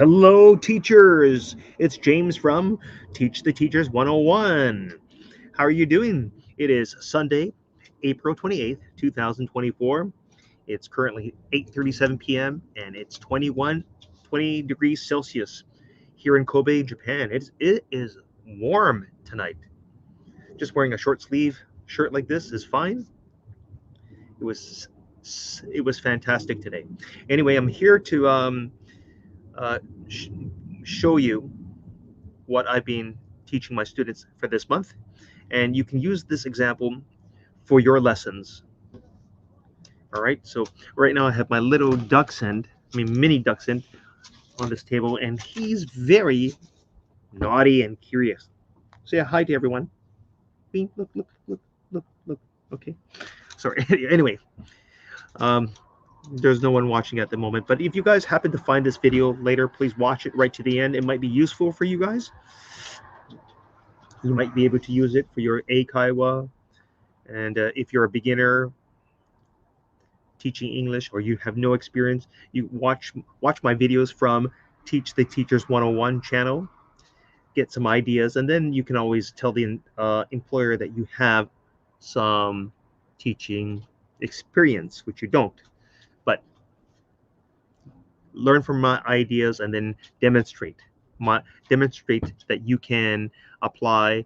Hello, teachers. It's James from Teach the Teachers 101. How are you doing? It is Sunday, April 28th, 2024. It's currently 8:37 p.m. and it's 20 degrees Celsius here in Kobe, Japan. It is warm tonight. Just wearing a short sleeve shirt like this is fine. It was it was fantastic today. Anyway, I'm here to uh, sh- show you what I've been teaching my students for this month. And you can use this example for your lessons. All right, so right now I have my little dachshund, mini dachshund on this table, and he's very naughty and curious. Say hi to everyone. Bean, look, look, look, look, look. Okay, sorry. Anyway, um, there's no one watching at the moment, but if you guys happen to find this video later, please watch it right to the end. It might be useful for you guys. You might be able to use it for your eikaiwa. And if you're a beginner teaching English or you have no experience, you watch my videos from Teach the Teachers 101 channel, get some ideas, and then you can always tell the employer that you have some teaching experience, which you don't. But learn from my ideas and then demonstrate that you can apply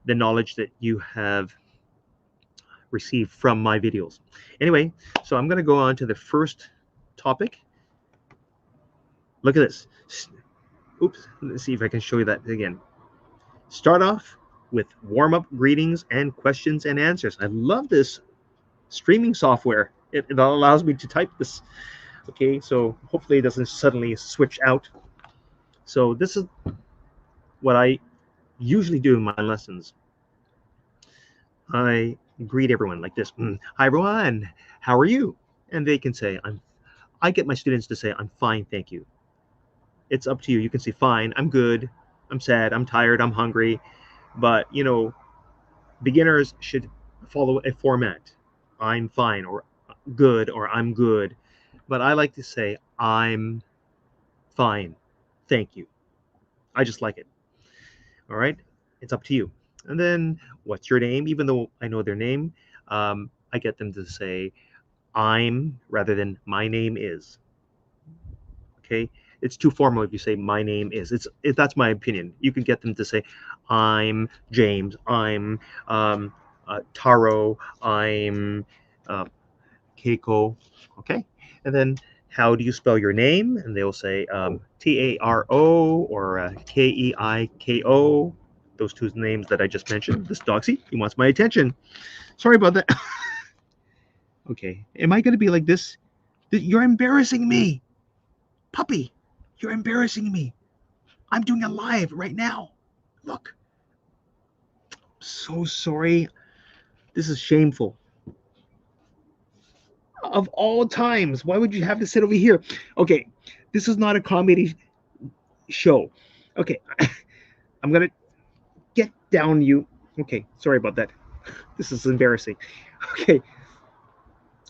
the knowledge that you have received from my videos. Anyway, so I'm going to go on to the first topic. Look at this. Oops, let's see if I can show you that again. Start off with warm-up greetings and questions and answers. I love this streaming software. It allows me to type this. Okay, so hopefully it doesn't suddenly switch out. So this is what I usually do in my lessons. I greet everyone like this. Hi everyone, how are you? And they can say, I get my students to say, I'm fine, thank you. It's up to you. You can say, fine, I'm good, I'm sad, I'm tired, I'm hungry. But, beginners should follow a format. I'm fine, or good, or I'm good. But I like to say, I'm fine, thank you. I just like it. All right? It's up to you. And then, what's your name? Even though I know their name, I get them to say, I'm rather than my name is. Okay? It's too formal if you say my name is. That's my opinion. You can get them to say, I'm James. I'm Taro. I'm uh, Keiko. Okay, and then how do you spell your name? And they'll say Taro or Keiko. Those two names that I just mentioned. This doxy, he wants my attention. Sorry about that. Okay, am I going to be like this? You're embarrassing me, puppy. You're embarrassing me. I'm doing a live right now. Look. So sorry. This is shameful. Of all times, why would you have to sit over here? Okay, this is not a comedy show. Okay, I'm gonna get down you. Okay, sorry about that. This is embarrassing. Okay,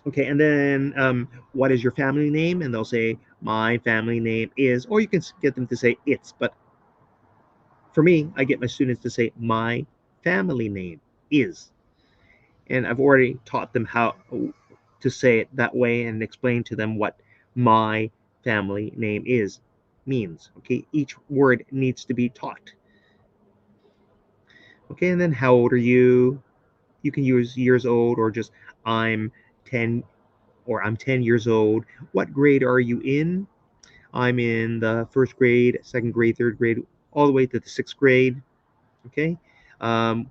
okay, and then what is your family name? And they'll say my family name is, or you can get them to say it's. But for me, I get my students to say my family name is, and I've already taught them how to say it that way and explain to them what my family name is means. Okay, each word needs to be taught. Okay, and then how old are you? You can use years old or just I'm 10 or I'm 10 years old. What grade are you in? I'm in the first grade, second grade, third grade, all the way to the sixth grade. Okay,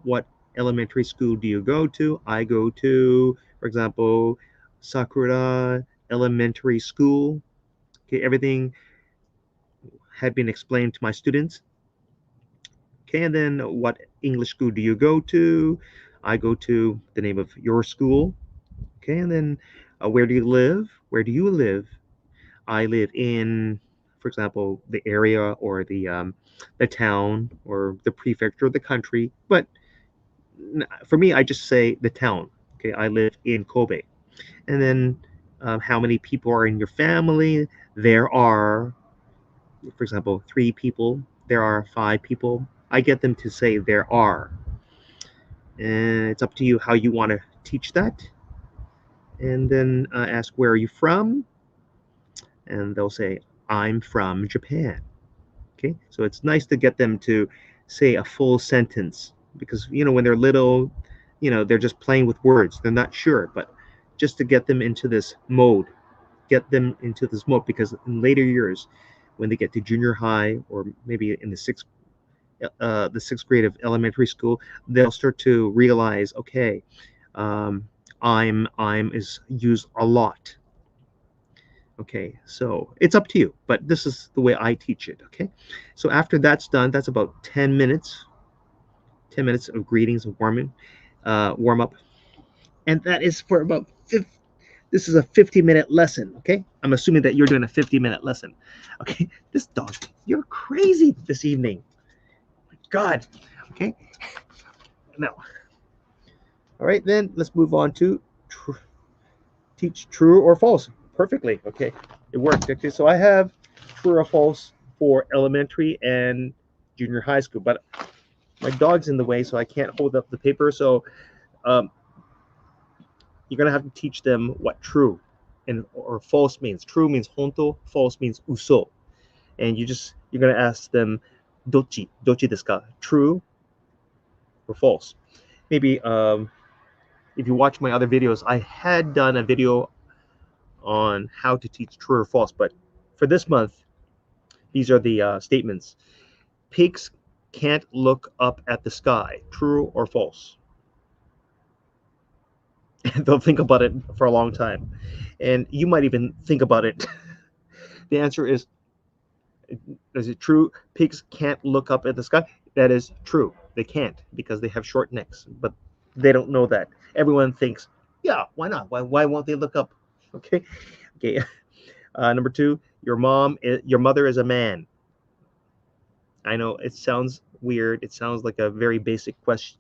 what elementary school do you go to? I go to, for example, Sakura Elementary School. Okay, everything had been explained to my students. Okay, and then what English school do you go to? I go to the name of your school. Okay, and then where do you live? Where do you live? I live in, for example, the area or the town or the prefecture of the country. But for me, I just say the town. Okay, I live in Kobe. And then how many people are in your family? There are For example, 3 people, there are 5 people. I get them to say there are. And it's up to you how you want to teach that. And then ask, where are you from? And they'll say, I'm from Japan. Okay, so it's nice to get them to say a full sentence because when they're little, they're just playing with words. They're not sure, but just to get them into this mode, because in later years, when they get to junior high or maybe in the sixth grade of elementary school, they'll start to realize, okay, um, I'm is used a lot. Okay, so it's up to you, but this is the way I teach it. Okay, so after that's done, that's about 10 minutes, 10 minutes of greetings and warm up, and that is for about this is a 50-minute lesson. Okay, I'm assuming that you're doing a 50-minute lesson. Okay, this dog, you're crazy this evening. My God. Okay, now, all right, then let's move on to teach true or false perfectly. Okay, it worked. Okay, so I have true or false for elementary and junior high school, but my dog's in the way, so I can't hold up the paper. So um, you're gonna have to teach them what true and or false means. True means honto, false means uso, and you're gonna ask them dochi desu ka, true or false. Maybe if you watch my other videos, I had done a video on how to teach true or false, but for this month, these are the statements. Pigs can't look up at the sky. True or false? They'll think about it for a long time. And you might even think about it. The answer is it true? Pigs can't look up at the sky? That is true. They can't because they have short necks. But they don't know that. Everyone thinks, yeah, why not? Why won't they look up? Okay. Okay. Number 2, your mother is a man. I know it sounds weird. It sounds like a very basic question,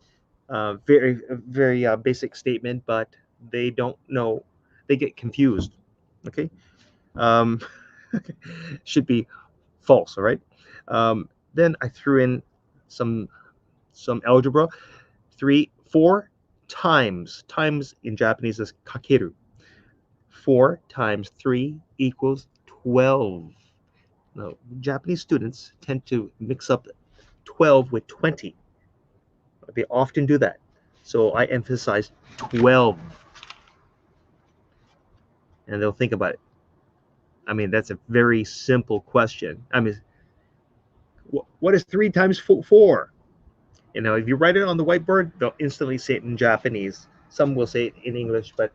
very basic statement, but they don't know. They get confused. Okay, um, should be false. All right. Then I threw in some algebra. 4 times in Japanese is kakeru. 4 times 3 equals 12. Now, Japanese students tend to mix up 12 with 20. They often do that. So I emphasize 12, and they'll think about it. I mean, that's a very simple question. I mean, what is 3 times 4? If you write it on the whiteboard, they'll instantly say it in Japanese. Some will say it in English, but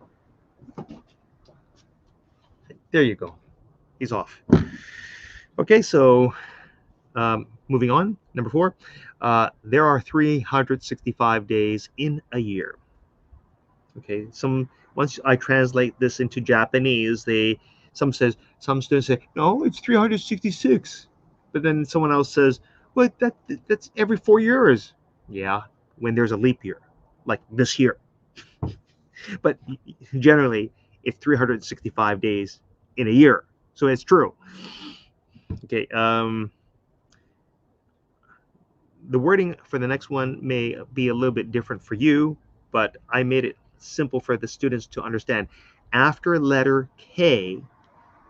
there you go. He's off. Okay, so moving on. Number 4. There are 365 days in a year. Okay, once I translate this into Japanese, some students say, no, it's 366. But then someone else says, well, that's every 4 years. Yeah, when there's a leap year, like this year. But generally, it's 365 days in a year. So it's true. Okay, the wording for the next one may be a little bit different for you, but I made it simple for the students to understand. After letter K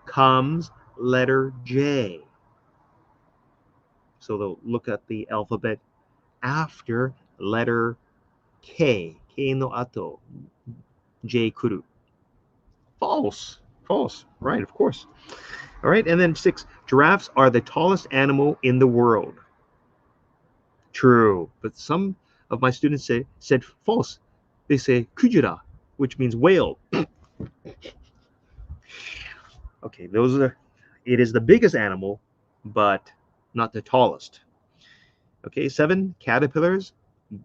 comes letter J. So they'll look at the alphabet after letter K. K no ato, J kuru. False. False. Right, of course. All right, and then 6. Giraffes are the tallest animal in the world. True, but some of my students said false. They say kujira, which means whale. Okay, it is the biggest animal, but not the tallest. Okay, 7. Caterpillars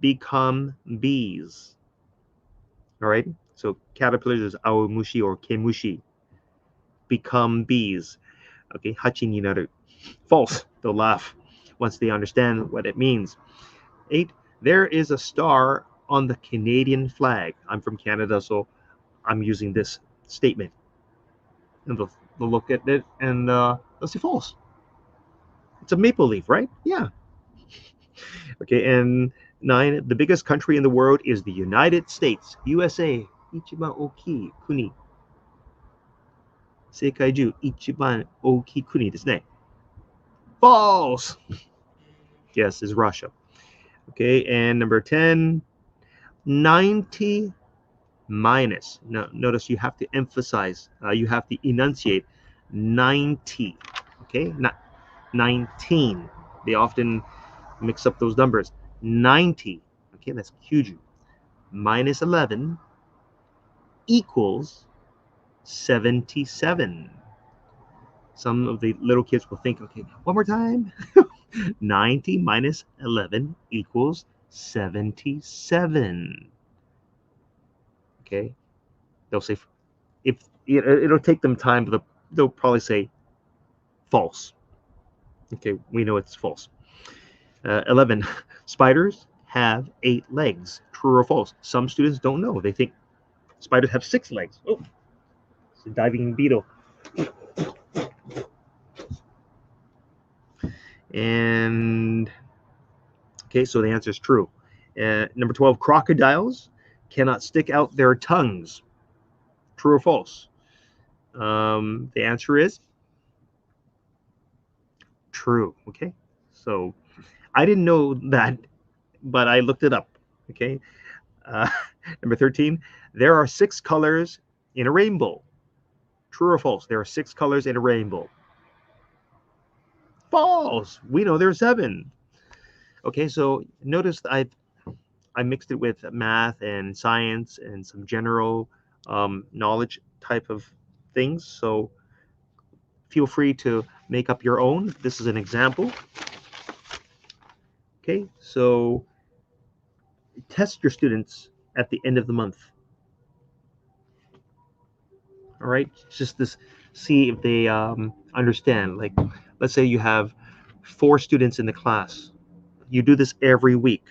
become bees. All right, so caterpillars is aomushi or kemushi. Become bees. Okay, hachi ni naru. False. They'll laugh once they understand what it means. 8. There is a star on the Canadian flag. I'm from Canada, so I'm using this statement. And they'll look at it and they'll say false. It's a maple leaf, right? Yeah. Okay, and 9, the biggest country in the world is the United States. USA. 一番大きい国。世界中一番大きい国ですね。False. Yes, is Russia. Okay, and number 10, 90 minus. Now, notice you have to emphasize, you have to enunciate 90. Okay, not 19. They often mix up those numbers. 90. Okay, that's huge. Minus 11 equals 77. Some of the little kids will think, okay, one more time. 90 minus 11 equals 77. Okay, they'll say, if it'll take them time, but they'll probably say false. Okay, we know it's false. 11, spiders have 8 legs. True or false? Some students don't know. They think spiders have 6 legs. Oh, it's a diving beetle. And okay, so the answer is true. Number 12, crocodiles cannot stick out their tongues. True or false? The answer is true. Okay, so I didn't know that, but I looked it up. Okay, number 13, there are 6 colors in a rainbow. True or false? There are 6 colors in a rainbow. False. We know there's 7. Okay, so notice I mixed it with math and science and some general knowledge type of things. So feel free to make up your own. This is an example. Okay, so test your students at the end of the month. All right, just to see if they understand. Like, let's say you have 4 students in the class. You do this every week.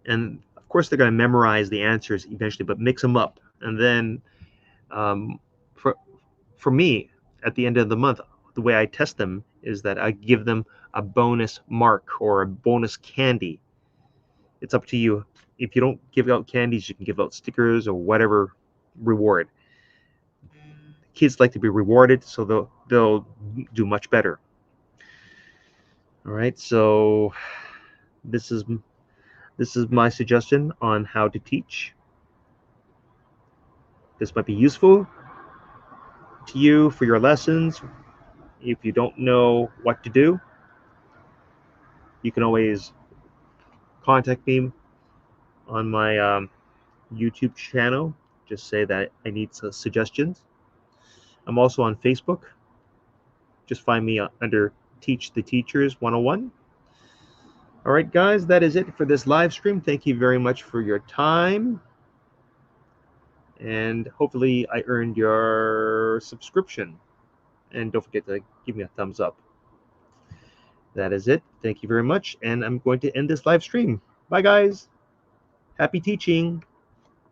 And of course, they're going to memorize the answers eventually, but mix them up. And then um, for me, at the end of the month, the way I test them is that I give them a bonus mark or a bonus candy. It's up to you. If you don't give out candies, you can give out stickers or whatever reward. Kids like to be rewarded, so they'll do much better. All right, so this is my suggestion on how to teach. This might be useful to you for your lessons. If you don't know what to do, you can always contact me on my YouTube channel. Just say that I need some suggestions. I'm also on Facebook. Just find me under Teach the Teachers 101. All right, guys, that is it for this live stream. Thank you very much for your time. And hopefully I earned your subscription. And don't forget to give me a thumbs up. That is it. Thank you very much. And I'm going to end this live stream. Bye, guys. Happy teaching.